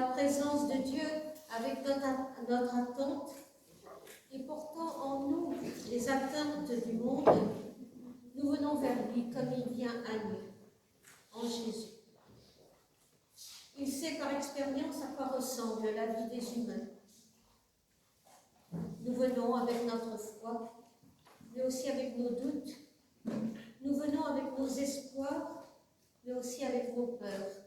présence de Dieu avec notre attente et portant en nous les atteintes du monde, nous venons vers lui comme il vient à nous, en Jésus. Il sait par expérience à quoi ressemble la vie des humains. Nous venons avec notre foi, mais aussi avec nos doutes. Nous venons avec nos espoirs, mais aussi avec nos peurs.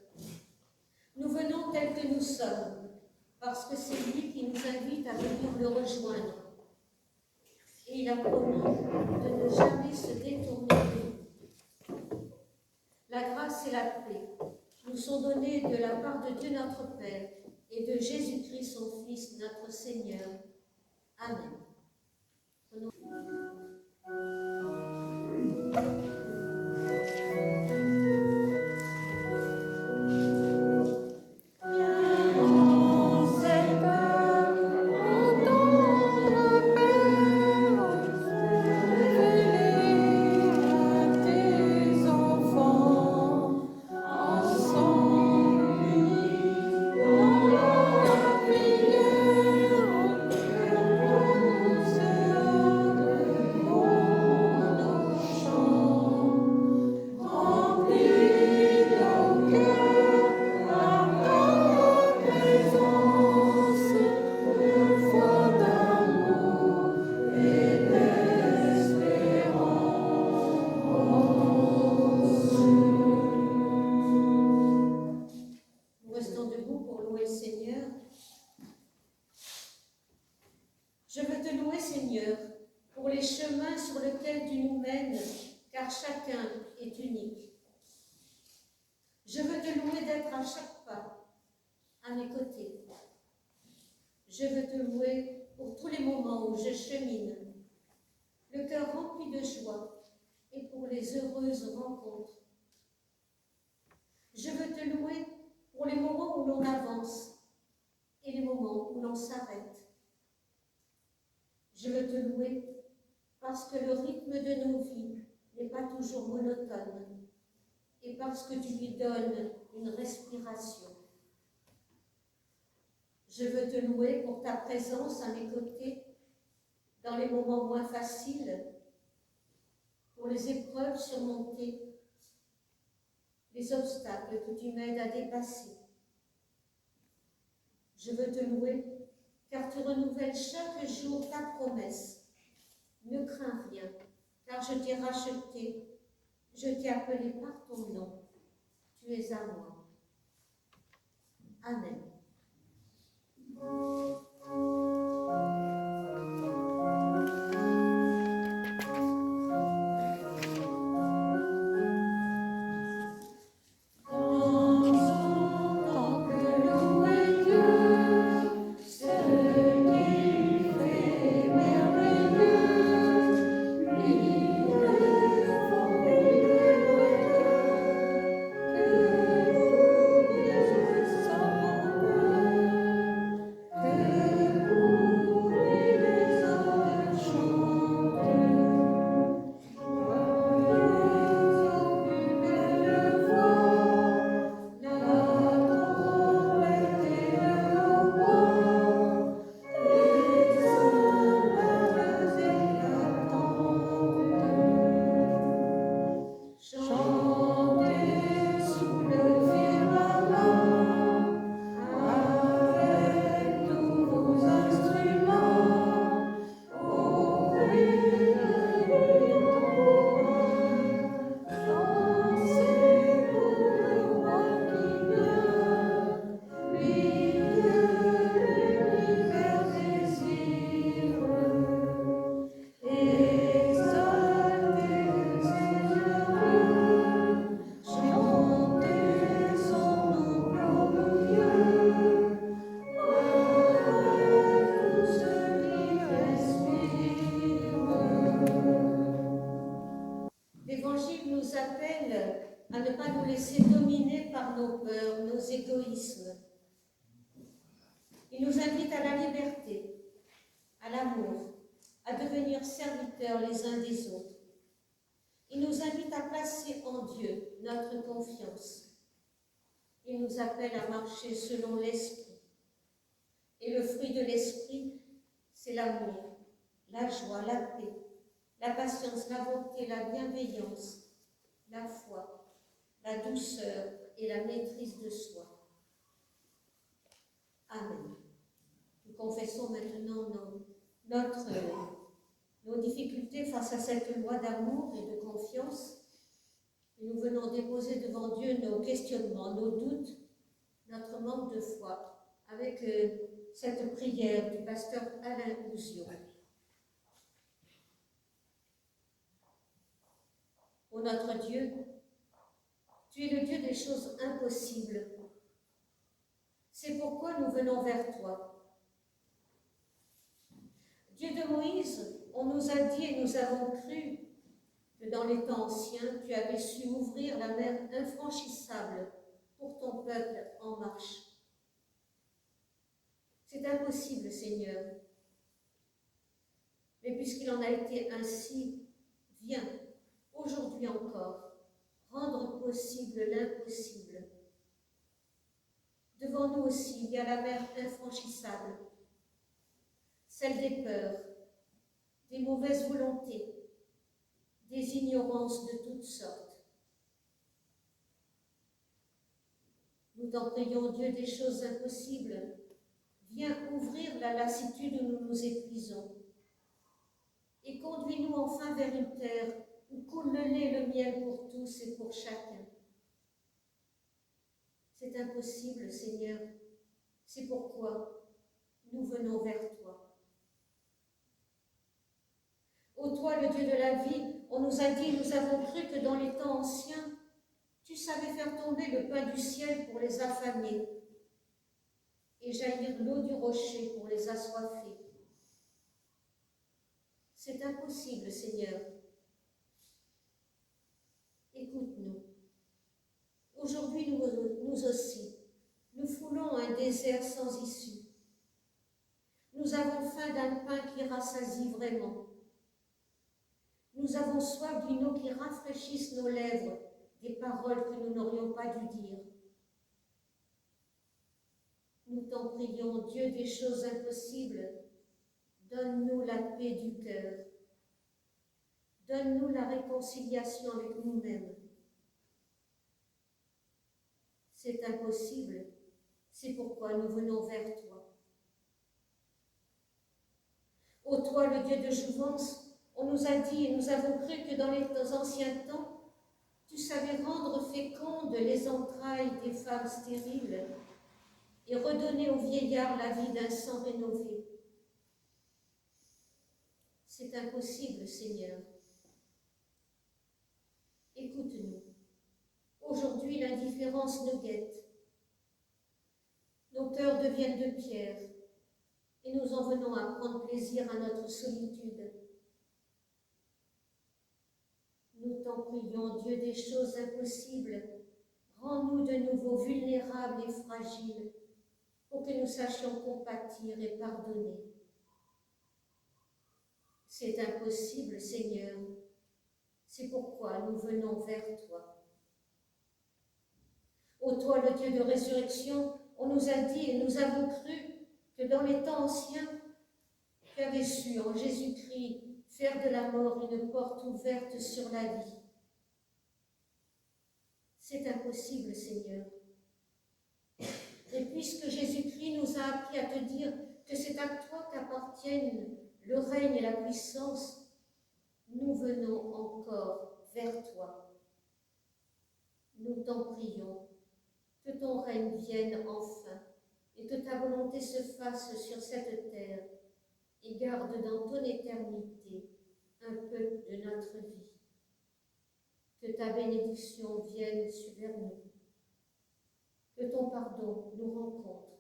Nous venons tels que nous sommes, parce que c'est lui qui nous invite à venir le rejoindre. Et il a promis de ne jamais se détourner de nous. La grâce et la paix nous sont données de la part de Dieu notre Père et de Jésus-Christ son Fils, notre Seigneur. Amen. Je veux te louer, Seigneur, pour les chemins sur lesquels tu nous mènes, car chacun est unique. Je veux te louer d'être à chaque pas à mes côtés. Je veux te louer pour tous les moments où je chemine, le cœur rempli de joie, et pour les heureuses rencontres. Je veux te louer pour les moments où l'on avance et les moments où l'on s'arrête. Je veux te louer parce que le rythme de nos vies n'est pas toujours monotone et parce que tu lui donnes une respiration. Je veux te louer pour ta présence à mes côtés dans les moments moins faciles, pour les épreuves surmontées, les obstacles que tu m'aides à dépasser. Je veux te louer car tu renouvelles chaque jour ta promesse. Ne crains rien, car je t'ai racheté, je t'ai appelé par ton nom. Tu es à moi. Amen. L'Évangile nous appelle à ne pas nous laisser dominer par nos peurs, nos égoïsmes. Il nous invite à la liberté, à l'amour, à devenir serviteurs les uns des autres. Il nous invite à placer en Dieu notre confiance. Il nous appelle à marcher selon l'Esprit, l'amour, la joie, la paix, la patience, la bonté, la bienveillance, la foi, la douceur et la maîtrise de soi. Amen. Nous confessons maintenant nos difficultés face à cette loi d'amour et de confiance. Et nous venons déposer devant Dieu nos questionnements, nos doutes, notre manque de foi, avec cette prière du pasteur Alain Ouzio. Ô notre Dieu, tu es le Dieu des choses impossibles. C'est pourquoi nous venons vers toi. Dieu de Moïse, on nous a dit et nous avons cru que dans les temps anciens, tu avais su ouvrir la mer infranchissable pour ton peuple en marche. C'est impossible, Seigneur. Mais puisqu'il en a été ainsi, viens, aujourd'hui encore, rendre possible l'impossible. Devant nous aussi, il y a la mer infranchissable, celle des peurs, des mauvaises volontés, des ignorances de toutes sortes. Nous t'en prions, Dieu des choses impossibles, viens ouvrir la lassitude où nous nous épuisons et conduis-nous enfin vers une terre où coule le lait et le miel pour tous et pour chacun. C'est impossible, Seigneur, c'est pourquoi nous venons vers toi. Ô toi, le Dieu de la vie, on nous a dit, nous avons cru que dans les temps anciens, tu savais faire tomber le pain du ciel pour les affamés et jaillir l'eau du rocher pour les assoiffés. C'est impossible, Seigneur. Écoute-nous. Aujourd'hui, nous aussi, nous foulons un désert sans issue. Nous avons faim d'un pain qui rassasie vraiment. Nous avons soif d'une eau qui rafraîchisse nos lèvres, des paroles que nous n'aurions pas dû dire. Nous t'en prions, Dieu des choses impossibles, donne-nous la paix du cœur. Donne-nous la réconciliation avec nous-mêmes. C'est impossible, c'est pourquoi nous venons vers toi. Ô toi, le Dieu de jouvence, on nous a dit et nous avons cru que dans les anciens temps, tu savais rendre fécondes les entrailles des femmes stériles et redonner aux vieillards la vie d'un sang rénové. C'est impossible, Seigneur. Écoute-nous. Aujourd'hui, l'indifférence nous guette. Nos cœurs deviennent de pierre et nous en venons à prendre plaisir à notre solitude. Nous t'en prions, Dieu des choses impossibles, rends-nous de nouveau vulnérables et fragiles pour que nous sachions compatir et pardonner. C'est impossible, Seigneur, c'est pourquoi nous venons vers toi. Ô toi, le Dieu de résurrection, on nous a dit et nous avons cru que dans les temps anciens, tu avais su en Jésus-Christ faire de la mort une porte ouverte sur la vie. C'est impossible, Seigneur. Et puisque Jésus-Christ nous a appris à te dire que c'est à toi qu'appartiennent le règne et la puissance, nous venons encore vers toi. Nous t'en prions, que ton règne vienne enfin et que ta volonté se fasse sur cette terre et garde dans ton éternité un peu de notre vie. Que ta bénédiction vienne vers nous, que ton pardon nous rencontre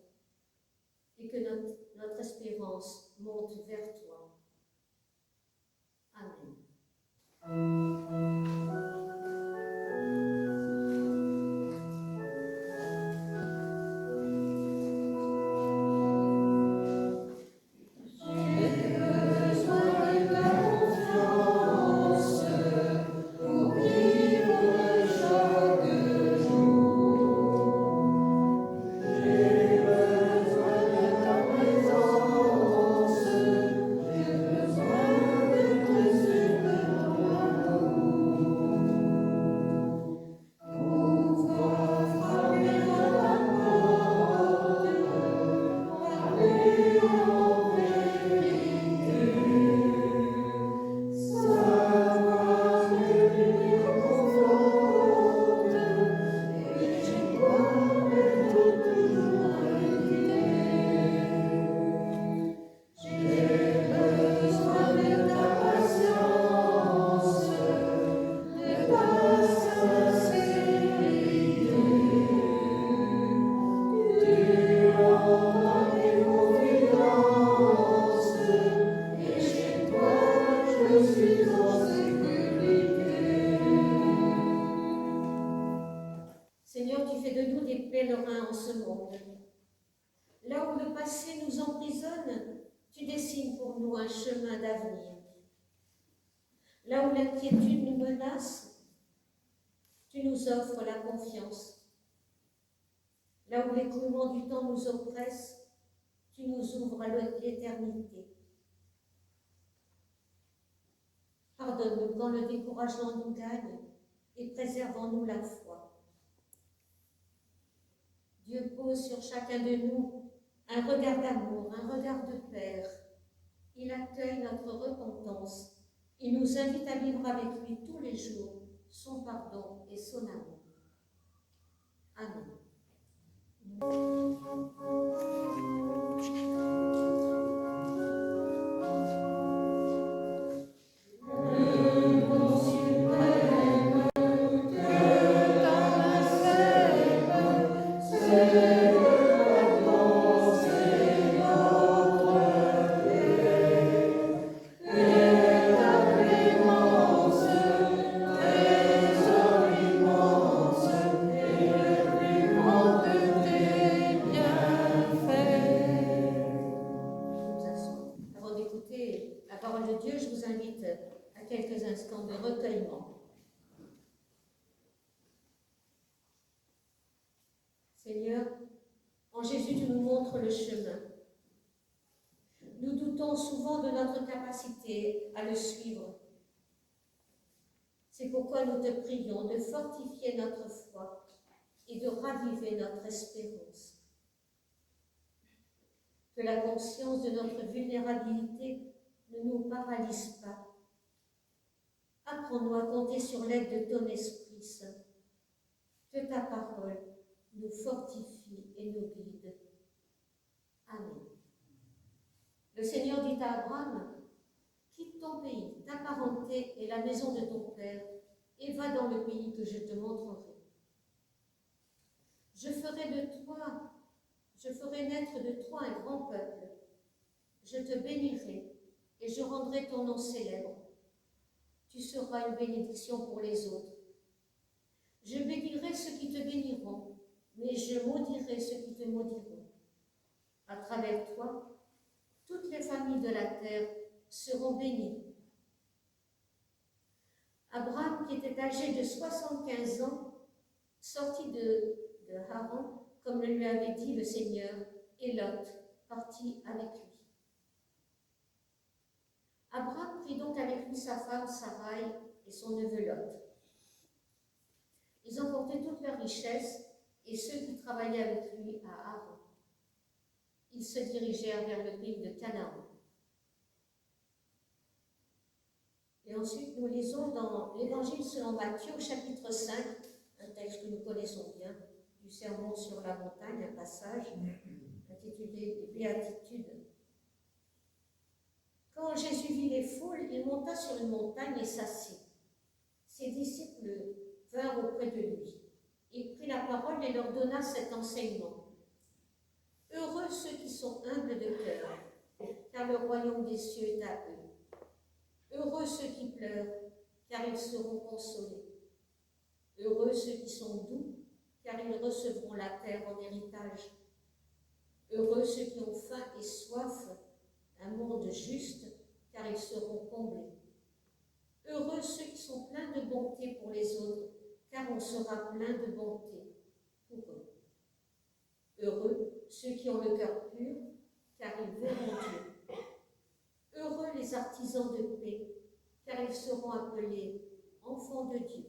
et que notre espérance monte vers toi. Amen. passé nous emprisonne, tu dessines pour nous un chemin d'avenir. Là où l'inquiétude nous menace, tu nous offres la confiance. Là où l'écoulement du temps nous oppresse, tu nous ouvres à l'éternité. Pardonne-nous quand le découragement nous gagne et préservons-nous la foi. Dieu pose sur chacun de nous un regard d'amour, un regard de Père. Il accueille notre repentance. Il nous invite à vivre avec lui tous les jours son pardon et son amour. Amen. De recueillement. Seigneur, en Jésus, tu nous montres le chemin. Nous doutons souvent de notre capacité à le suivre. C'est pourquoi nous te prions de fortifier notre foi et de raviver notre espérance. Que la conscience de notre vulnérabilité ne nous paralyse pas. Apprends-nous à compter sur l'aide de ton Esprit Saint. Que ta parole nous fortifie et nous guide. Amen. Le Seigneur dit à Abraham, quitte ton pays, ta parenté et la maison de ton père, et va dans le pays que je te montrerai. Je ferai naître de toi un grand peuple. Je te bénirai et je rendrai ton nom célèbre. Tu seras une bénédiction pour les autres. Je bénirai ceux qui te béniront, mais je maudirai ceux qui te maudiront. À travers toi, toutes les familles de la terre seront bénies. Abraham, qui était âgé de 75 ans, sortit de Haran, comme le lui avait dit le Seigneur, et Lot partit avec lui. Abraham prit donc avec lui sa femme Sarai et son neveu Lot. Ils emportaient toute leur richesse et ceux qui travaillaient avec lui à Haran. Ils se dirigèrent vers le pays de Canaan. Et ensuite, nous lisons dans l'Évangile selon Matthieu, au chapitre 5, un texte que nous connaissons bien, du Sermon sur la montagne, un passage intitulé « Les Béatitudes ». Quand Jésus vit les foules, il monta sur une montagne et s'assit. Ses disciples vinrent auprès de lui. Il prit la parole et leur donna cet enseignement. « Heureux ceux qui sont humbles de cœur, car le royaume des cieux est à eux. Heureux ceux qui pleurent, car ils seront consolés. Heureux ceux qui sont doux, car ils recevront la terre en héritage. Heureux ceux qui ont faim et soif, un monde juste, car ils seront comblés. Heureux ceux qui sont pleins de bonté pour les autres, car on sera plein de bonté pour eux. Heureux ceux qui ont le cœur pur, car ils verront Dieu. Heureux les artisans de paix, car ils seront appelés enfants de Dieu.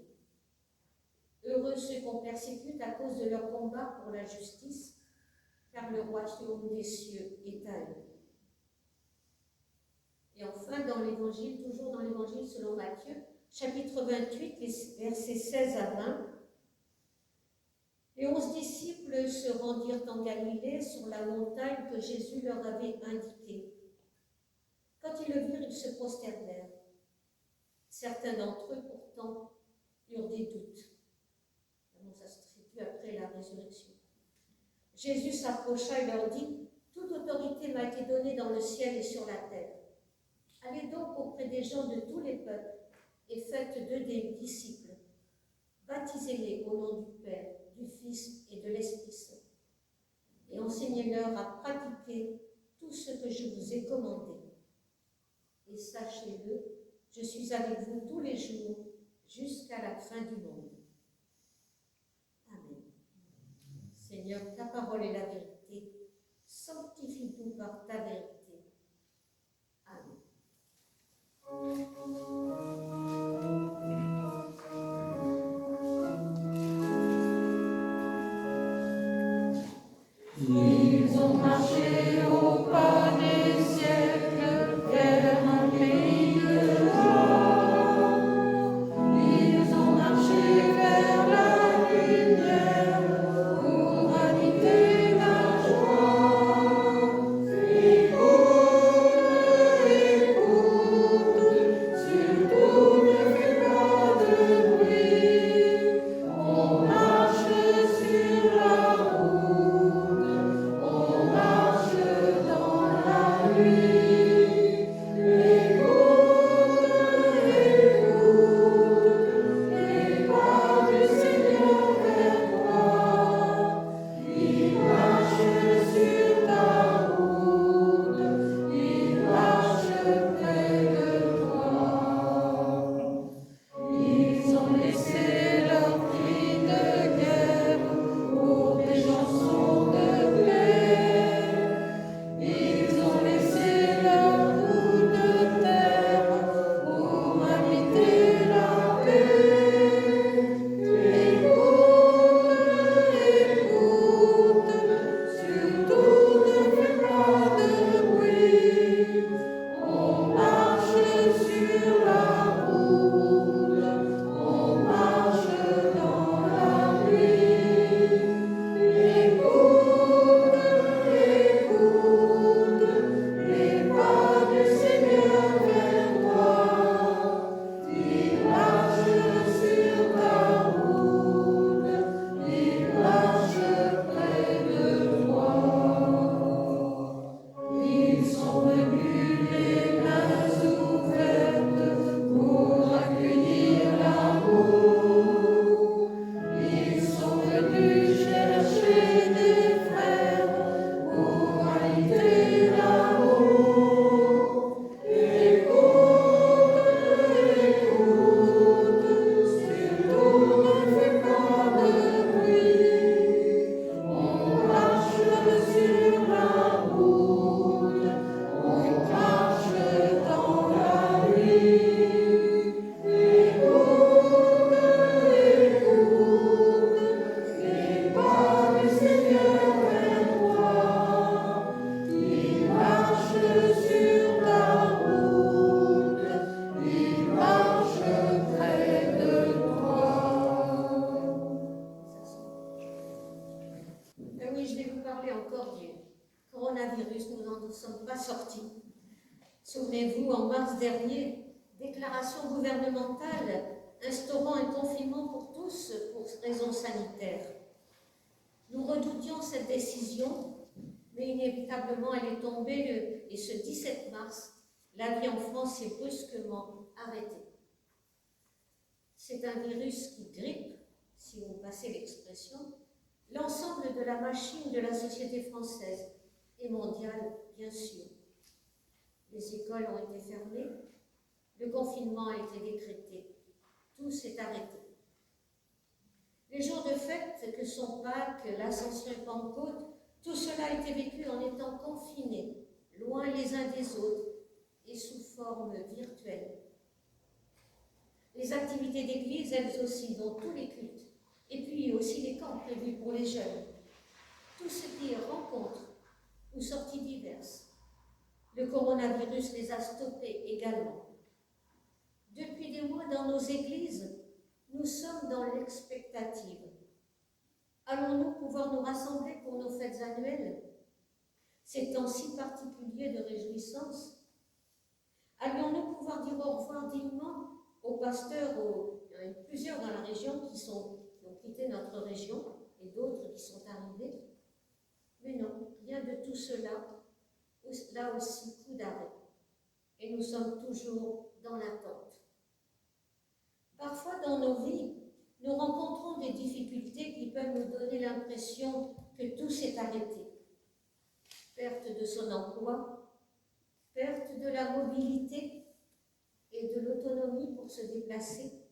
Heureux ceux qu'on persécute à cause de leur combat pour la justice, car le royaume des cieux est à eux. Et enfin, dans l'Évangile, toujours dans l'Évangile selon Matthieu, chapitre 28, les versets 16 à 20, les 11 disciples se rendirent en Galilée sur la montagne que Jésus leur avait indiquée. Quand ils le virent, ils se prosternèrent. Certains d'entre eux, pourtant, eurent des doutes. Ça se situe après la résurrection. Jésus s'approcha et leur dit, « Toute autorité m'a été donnée dans le ciel et sur la terre. Allez donc auprès des gens de tous les peuples et faites d'eux des disciples. Baptisez-les au nom du Père, du Fils et de l'Esprit Saint. et enseignez-leur à pratiquer tout ce que je vous ai commandé. Et sachez-le, je suis avec vous tous les jours jusqu'à la fin du monde. Amen. Seigneur, ta parole est la vérité. Sanctifie-nous par ta vérité. Amen. Ils ont marché au pas des siècles vers un pays de joie. Ils ont marché vers la lumière pour habiter la joie. Écoute, surtout ne fais pas de bruit. On marche sur la route. On marche dans la nuit. Écoute, les pas du Seigneur vers toi. Il marche sur ta route. Il marche près de toi. Ils ont laissé leur cri de guerre pour des chansons de paix. Ils ont laissé leur bout de terre pour habiter la paix. Écoute, surtout ne fais pas de bruit. On marche sur la route, on marche dans la nuit. Écoute, les pas du Seigneur vers toi. Il marche sur ta route, il marche près de toi. Ils sont venus les mains ouvertes pour accueillir l'amour. Ils sont venus chercher des frères pour habiter l'amour. Écoute, surtout ne fais pas de bruit. On marche sur la route, on marche dans la nuit. Écoute, les pas du Seigneur vers toi. Il marche sur ta route, il marche près de toi. Oui, je vais vous parler encore du coronavirus. Nous n'en sommes pas sortis. Souvenez-vous, en mars dernier, déclaration gouvernementale instaurant un confinement pour tous pour raisons sanitaires. Nous redoutions cette décision, mais inévitablement elle est tombée et ce 17 mars, la vie en France s'est brusquement arrêtée. C'est un virus qui grippe, si vous passez l'expression, l'ensemble de la machine de la société française et mondiale, bien sûr. Les écoles ont été fermées, le confinement a été décrété, tout s'est arrêté. Les jours de fête que sont Pâques, l'Ascension et Pentecôte, tout cela a été vécu en étant confinés, loin les uns des autres et sous forme virtuelle. Les activités d'église, elles aussi, dont tous les cultes, et puis aussi les camps prévus pour les jeunes. Tout ce qui est rencontres ou sorties diverses. Le coronavirus les a stoppés également. Depuis des mois, dans nos églises, nous sommes dans l'expectative. Allons-nous pouvoir nous rassembler pour nos fêtes annuelles? Ces temps si particuliers de réjouissance? Allions-nous pouvoir dire au revoir dignement aux pasteurs, il y en a plusieurs dans la région qui ont quitté notre région et d'autres qui sont arrivés? Mais non, rien de tout cela. Là aussi, coup d'arrêt. Et nous sommes toujours dans l'attente. Parfois, dans nos vies, nous rencontrons des difficultés qui peuvent nous donner l'impression que tout s'est arrêté. perte de son emploi, perte de la mobilité et de l'autonomie pour se déplacer,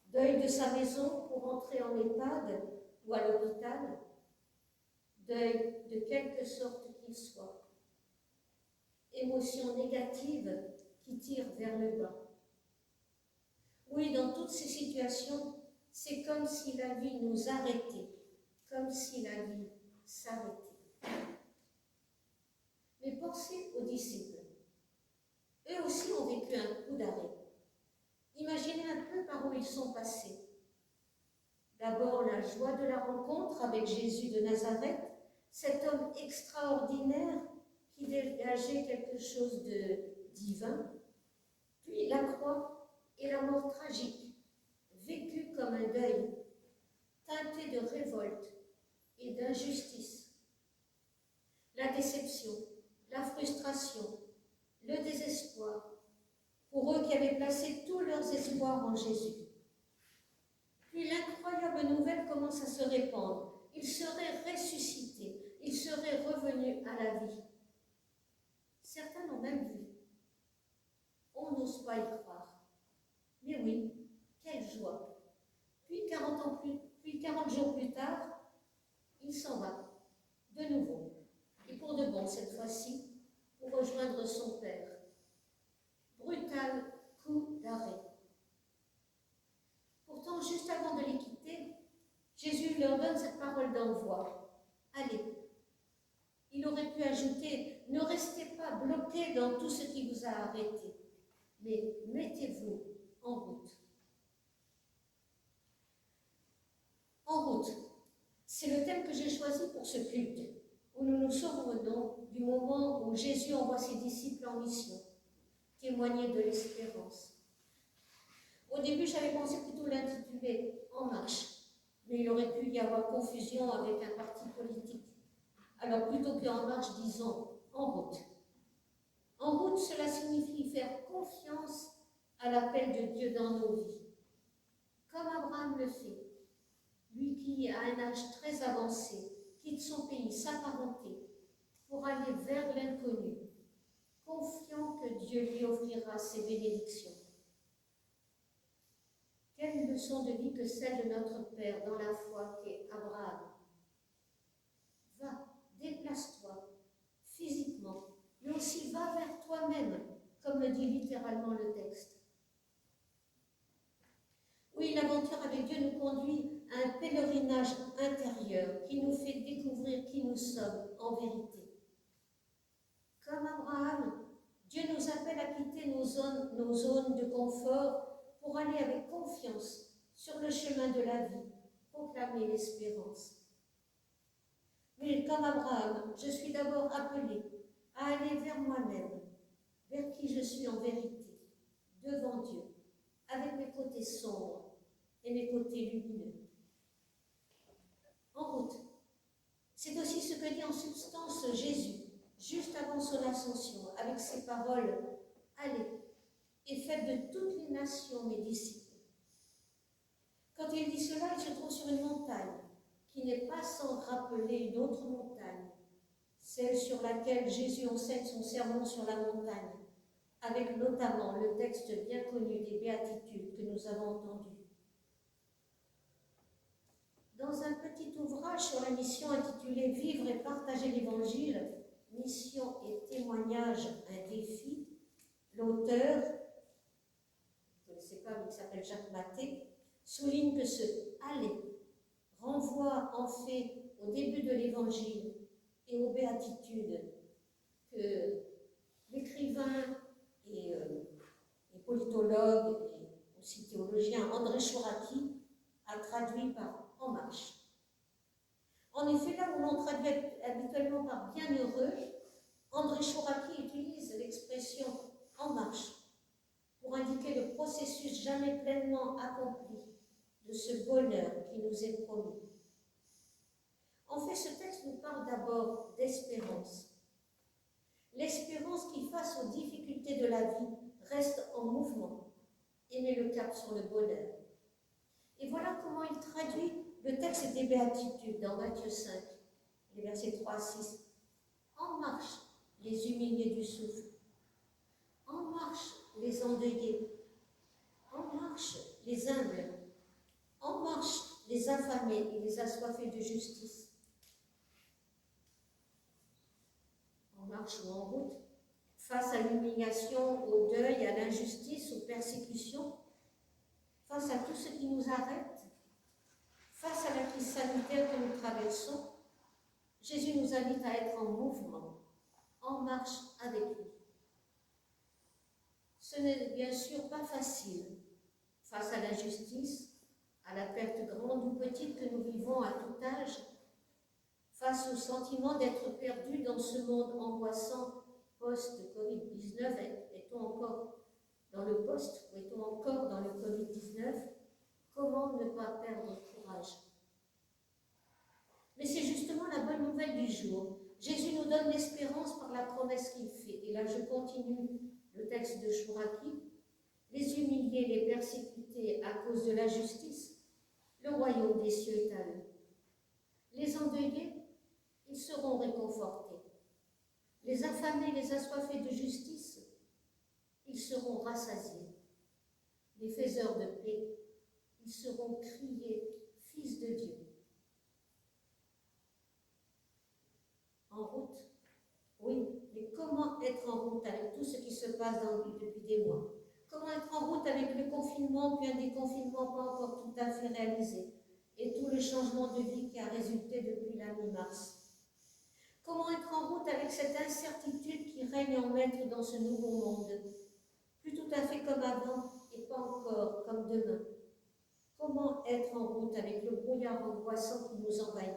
deuil de sa maison pour entrer en EHPAD ou à l'hôpital, deuil de quelque sorte qu'il soit, émotions négatives qui tirent vers le bas. Oui, dans toutes ces situations, c'est comme si la vie nous arrêtait, comme si la vie s'arrêtait. Mais pensez aux disciples. Eux aussi ont vécu un coup d'arrêt. Imaginez un peu par où ils sont passés. D'abord, la joie de la rencontre avec Jésus de Nazareth, cet homme extraordinaire qui dégageait quelque chose de divin. Puis la croix et la mort tragique, vécue comme un deuil, teinté de révolte et d'injustice. La déception, la frustration, le désespoir, pour eux qui avaient placé tous leurs espoirs en Jésus. Puis l'incroyable nouvelle commence à se répandre. Il serait ressuscité, il serait revenu à la vie. Certains l'ont même vu. On n'ose pas y croire. Mais oui, quelle joie. Puis 40 jours plus tard, il s'en va, de nouveau, et pour de bon cette fois-ci, pour rejoindre son Père. Brutal coup d'arrêt. Pourtant, juste avant de les quitter, Jésus leur donne cette parole d'envoi. Allez. Il aurait pu ajouter, ne restez pas bloqués dans tout ce qui vous a arrêté, mais mettez-vous en route. En route, c'est le thème que j'ai choisi pour ce culte, où nous nous souvenons du moment où Jésus envoie ses disciples en mission, témoigner de l'espérance. Au début, j'avais pensé plutôt l'intituler « En marche », mais il aurait pu y avoir confusion avec un parti politique. Alors plutôt qu'en marche, disons « En route ». En route, cela signifie faire confiance à l'appel de Dieu dans nos vies, comme Abraham le fait. Lui qui, à un âge très avancé, quitte son pays, sa parenté, pour aller vers l'inconnu, confiant que Dieu lui offrira ses bénédictions. Quelle leçon de vie que celle de notre Père dans la foi qu'est Abraham. Va, déplace-toi, physiquement, mais aussi va vers toi-même, comme le dit littéralement le texte. Oui, l'aventure avec Dieu nous conduit à un pèlerinage intérieur qui nous fait découvrir qui nous sommes en vérité. Comme Abraham, Dieu nous appelle à quitter nos zones de confort pour aller avec confiance sur le chemin de la vie, proclamer l'espérance. Mais comme Abraham, je suis d'abord appelée à aller vers moi-même, vers qui je suis en vérité, devant Dieu, avec mes côtés sombres et mes côtés lumineux. En route, c'est aussi ce que dit en substance Jésus, juste avant son ascension, avec ces paroles « Allez, et faites de toutes les nations mes disciples ». Quand il dit cela, il se trouve sur une montagne, qui n'est pas sans rappeler une autre montagne, celle sur laquelle Jésus enseigne son sermon sur la montagne, avec notamment le texte bien connu des Béatitudes que nous avons entendu. Dans un petit ouvrage sur la mission intitulé « Vivre et partager l'Évangile, mission et témoignage, un défi », l'auteur, je ne connaissais pas, mais il s'appelle Jacques Maté, souligne que ce « aller » renvoie en fait au début de l'Évangile et aux béatitudes que l'écrivain et politologue et aussi théologien André Chouraki a traduit par « en marche ». En effet, là où l'on traduit habituellement par « bienheureux », André Chouraki utilise l'expression « en marche » pour indiquer le processus jamais pleinement accompli de ce bonheur qui nous est promis. En fait, ce texte nous parle d'abord d'espérance. L'espérance qui, face aux difficultés de la vie, reste en mouvement et met le cap sur le bonheur. Et voilà comment il traduit le texte des Béatitudes dans Matthieu 5, les versets 3 à 6. les humiliés du souffle. En marche, les endeuillés. En marche, les humbles. En marche, les affamés et les assoiffés de justice. En marche ou en route, face à l'humiliation, au deuil, à l'injustice, aux persécutions, face à tout ce qui nous arrête, face à la crise sanitaire que nous traversons, Jésus nous invite à être en mouvement, en marche avec lui. Ce n'est bien sûr pas facile face à l'injustice, à la perte grande ou petite que nous vivons à tout âge, face au sentiment d'être perdu dans ce monde angoissant post-Covid-19. Est-on encore dans le post ou est-on encore dans le Covid-19? Comment ne pas perdre courage? Mais c'est justement la bonne nouvelle du jour. Jésus nous donne l'espérance par la promesse qu'il fait. Et là, je continue le texte de Chouraki. Les humiliés, les persécutés à cause de la justice, le royaume des cieux est à eux. Les endeuillés, ils seront réconfortés. Les affamés, les assoiffés de justice, ils seront rassasiés. Les faiseurs de paix, ils seront criés fils de Dieu. En route, oui, mais comment être en route avec tout ce qui se passe depuis des mois? Comment être en route avec le confinement, puis un déconfinement pas encore tout à fait réalisé, et tout le changement de vie qui a résulté depuis la mi-mars? Comment être en route avec cette incertitude qui règne en maître dans ce nouveau monde, plus tout à fait comme avant et pas encore comme demain? Comment être en route avec le brouillard angoissant qui nous envahit?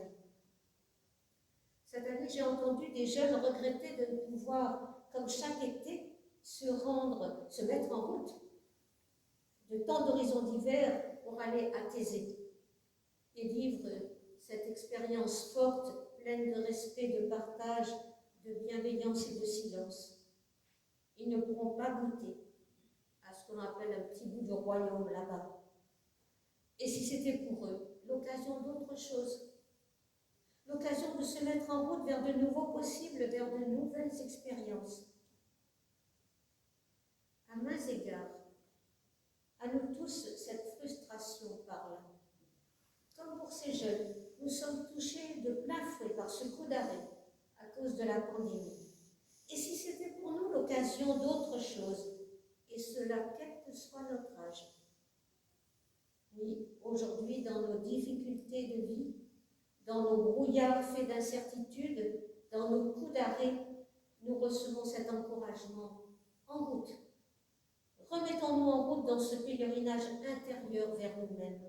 Cette année, j'ai entendu des jeunes regretter de ne pouvoir, comme chaque été, se mettre en route de tant d'horizons divers pour aller à Thésée et vivre cette expérience forte, pleine de respect, de partage, de bienveillance et de silence. Ils ne pourront pas goûter à ce qu'on appelle un petit bout de royaume là-bas. Et si c'était pour eux l'occasion d'autre chose, l'occasion de se mettre en route vers de nouveaux possibles, vers de nouvelles expériences. À mains égards, à nous tous, cette frustration parle. Comme pour ces jeunes, nous sommes touchés de plein fouet par ce coup d'arrêt à cause de la pandémie. Et si c'était pour nous l'occasion d'autre chose, et cela quel que soit notre âge? Oui, aujourd'hui, dans nos difficultés de vie, dans nos brouillards faits d'incertitudes, dans nos coups d'arrêt, nous recevons cet encouragement. En route. Remettons-nous en route dans ce pèlerinage intérieur vers nous-mêmes.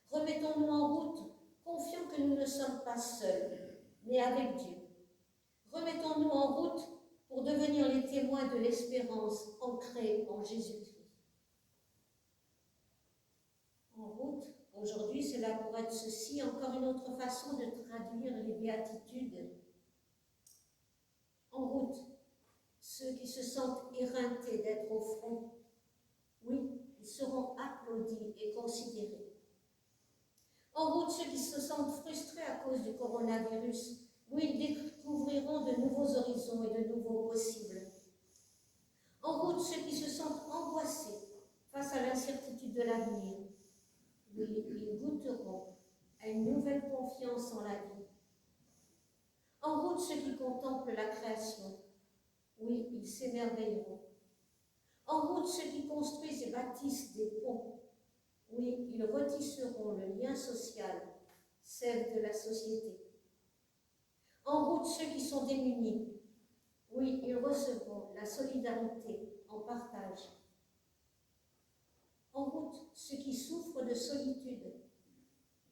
Remettons-nous en route, confiants que nous ne sommes pas seuls, mais avec Dieu. Remettons-nous en route pour devenir les témoins de l'espérance ancrée en Jésus-Christ. En route, aujourd'hui, cela pourrait être ceci, encore une autre façon de traduire les béatitudes. En route, ceux qui se sentent éreintés d'être au front, oui, ils seront applaudis et considérés. En route, ceux qui se sentent frustrés à cause du coronavirus, oui, ils découvriront de nouveaux horizons et de nouveaux possibles. En route, ceux qui se sentent angoissés face à l'incertitude de l'avenir, oui, ils goûteront à une nouvelle confiance en la vie. En route, ceux qui contemplent la création, oui, ils s'émerveilleront. En route, ceux qui construisent et bâtissent des ponts, oui, ils retisseront le lien social, celle de la société. En route, ceux qui sont démunis, oui, ils recevront la solidarité en partage. En route, ceux qui souffrent de solitude,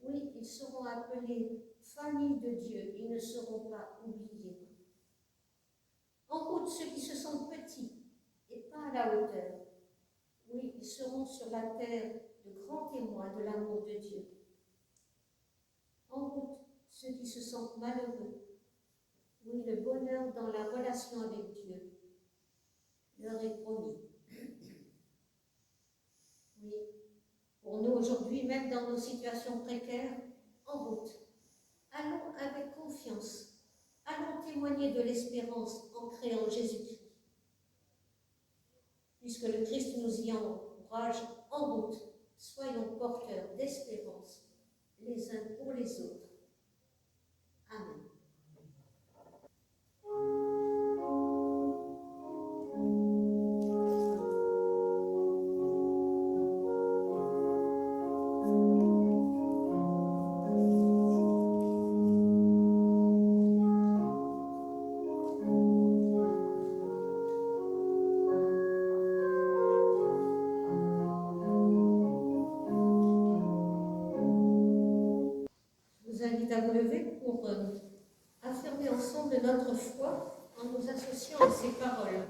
oui, ils seront appelés famille de Dieu, ils ne seront pas oubliés. En route, ceux qui se sentent petits et pas à la hauteur, oui, ils seront sur la terre de grands témoins de l'amour de Dieu. En route, ceux qui se sentent malheureux, oui, le bonheur dans la relation avec Dieu leur est promis. Oui, pour nous aujourd'hui, même dans nos situations précaires, en route, allons avec confiance, allons témoigner de l'espérance ancrée en Jésus-Christ. Puisque le Christ nous y encourage en route, soyons porteurs d'espérance les uns pour les autres. Amen. Je vous invite à vous lever pour affirmer ensemble notre foi en nous associant à ces paroles.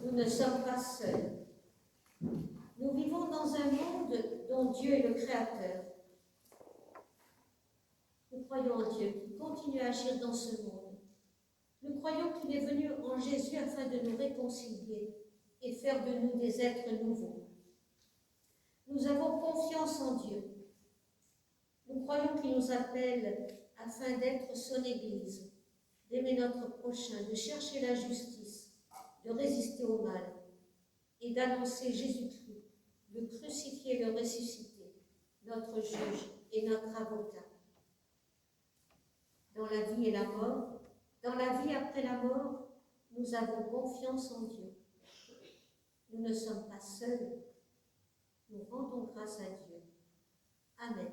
Nous ne sommes pas seuls. Nous vivons dans un monde dont Dieu est le Créateur. Nous croyons en Dieu qui continue à agir dans ce monde. Nous croyons qu'il est venu en Jésus afin de nous réconcilier et faire de nous des êtres nouveaux. Nous avons confiance en Dieu. Nous croyons qu'il nous appelle afin d'être son Église, d'aimer notre prochain, de chercher la justice, de résister au mal et d'annoncer Jésus-Christ, le crucifié et le ressuscité, notre juge et notre avocat. Dans la vie et la mort, dans la vie après la mort, nous avons confiance en Dieu. Nous ne sommes pas seuls. Nous rendons grâce à Dieu. Amen.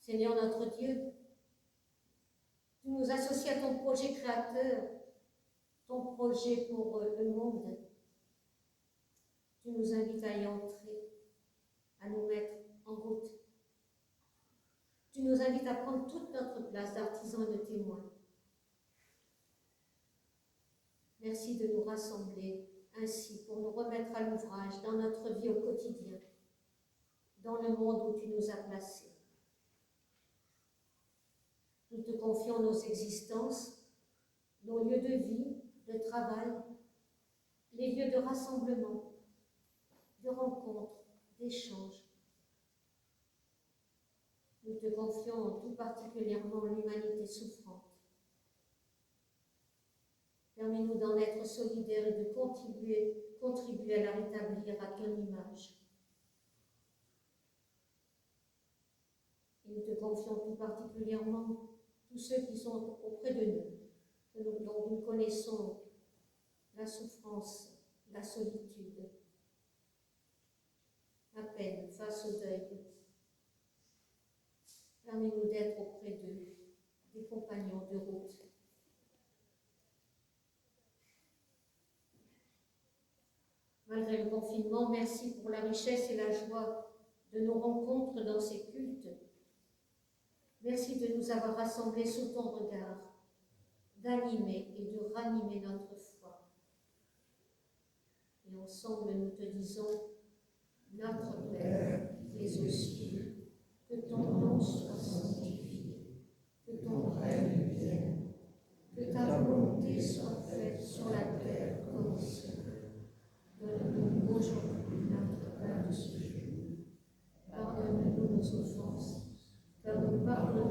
Seigneur notre Dieu, tu nous associes à ton projet créateur, ton projet pour le monde. Tu nous invites à y entrer, à nous mettre en route. Tu nous invites à prendre toute notre place d'artisans et de témoins. Merci de nous rassembler ainsi pour nous remettre à l'ouvrage dans notre vie au quotidien, dans le monde où tu nous as placés. Nous te confions nos existences, nos lieux de vie, de travail, les lieux de rassemblement, de rencontres, d'échanges. Nous te confions tout particulièrement l'humanité souffrante. Permets-nous d'en être solidaires et de contribuer à la rétablir à ton image. Et nous te confions tout particulièrement tous ceux qui sont auprès de nous, dont nous connaissons la souffrance, la solitude, la peine face au deuil. Permets-nous d'être auprès d'eux, des compagnons de route. Malgré le confinement, merci pour la richesse et la joie de nos rencontres dans ces cultes. Merci de nous avoir rassemblés sous ton regard, d'animer et de ranimer notre foi. Et ensemble, nous te disons, notre Père, qui es aux cieux, que ton nom soit sanctifié, que ton règne vienne, que ta volonté soit faite sur la terre comme au ciel. Donne-nous aujourd'hui notre pain de ce jour. Pardonne-nous nos offenses, car nous pardonnons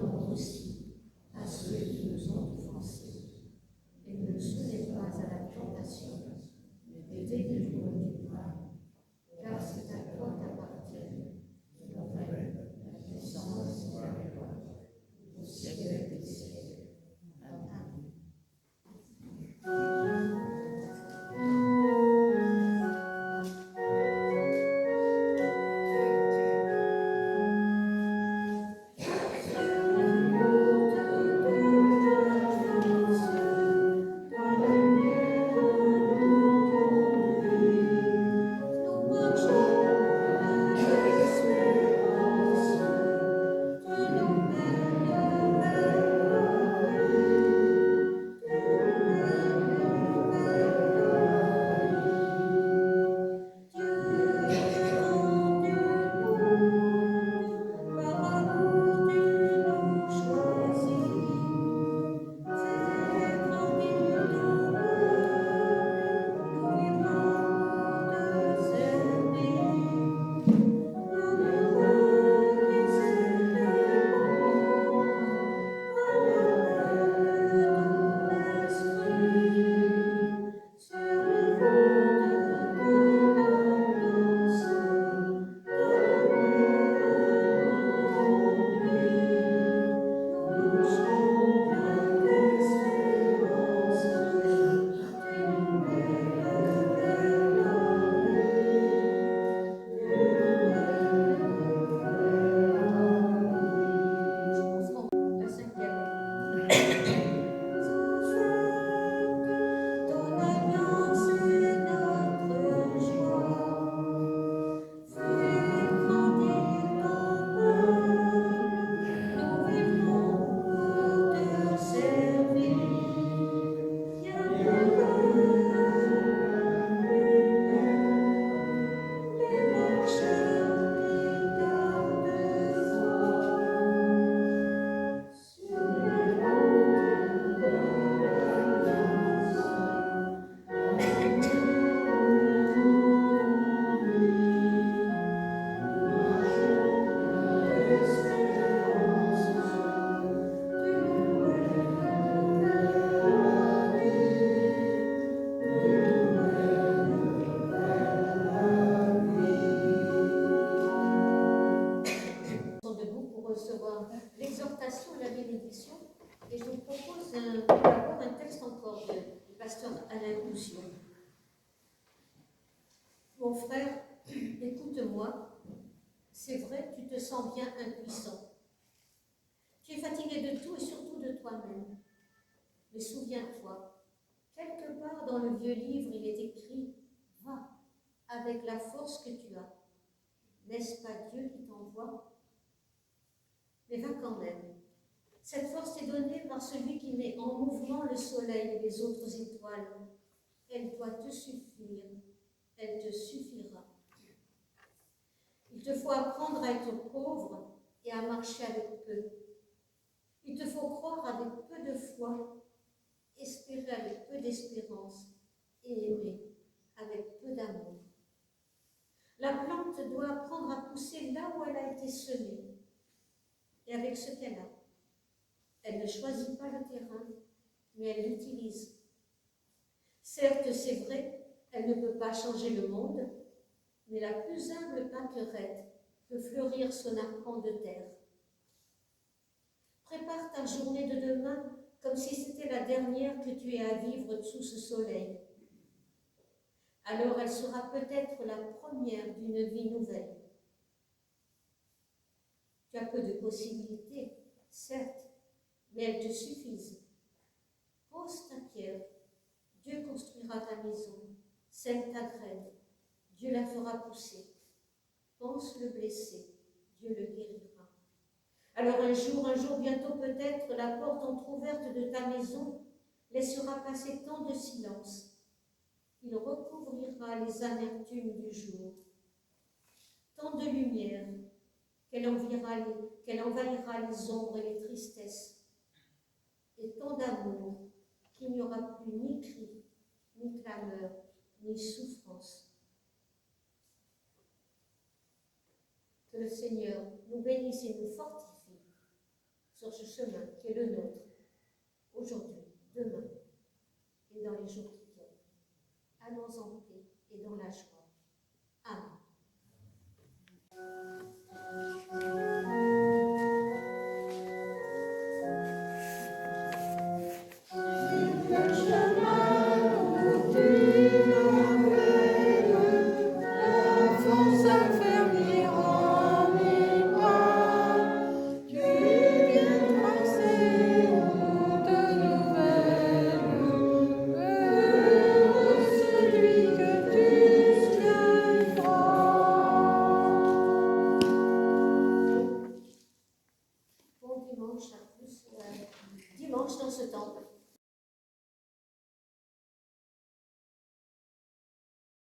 d'abord un texte encore du pasteur Alain Cousion. Mon frère, écoute-moi, c'est vrai, tu te sens bien impuissant. Tu es fatigué de tout et surtout de toi-même. Mais souviens-toi, quelque part dans le vieux livre, il est écrit « Va avec la force que tu as ». N'est-ce pas Dieu qui t'envoie? Mais va quand même. Cette force est donnée par celui qui met en mouvement le soleil et les autres étoiles. Elle doit te suffire, elle te suffira. Il te faut apprendre à être pauvre et à marcher avec peu. Il te faut croire avec peu de foi, espérer avec peu d'espérance et aimer avec peu d'amour. La plante doit apprendre à pousser là où elle a été semée et avec ce qu'elle a. Elle ne choisit pas le terrain, mais elle l'utilise. Certes, c'est vrai, elle ne peut pas changer le monde, mais la plus humble pâquerette peut fleurir son arpent de terre. Prépare ta journée de demain comme si c'était la dernière que tu aies à vivre sous ce soleil. Alors elle sera peut-être la première d'une vie nouvelle. Tu as peu de possibilités, certes, mais elles te suffisent. Pose ta pierre, Dieu construira ta maison, sème ta graine, Dieu la fera pousser. Pense le blessé, Dieu le guérira. Alors un jour bientôt peut-être, la porte entr'ouverte de ta maison laissera passer tant de silence. Il recouvrira les amertumes du jour. Tant de lumière qu'elle envahira les ombres et les tristesses. Et tant d'amour qu'il n'y aura plus ni cri, ni clameur, ni souffrance. Que le Seigneur nous bénisse et nous fortifie sur ce chemin qui est le nôtre, aujourd'hui, demain et dans les jours qui viennent. Allons en paix et dans la joie. Amen. Dimanche dans ce temple.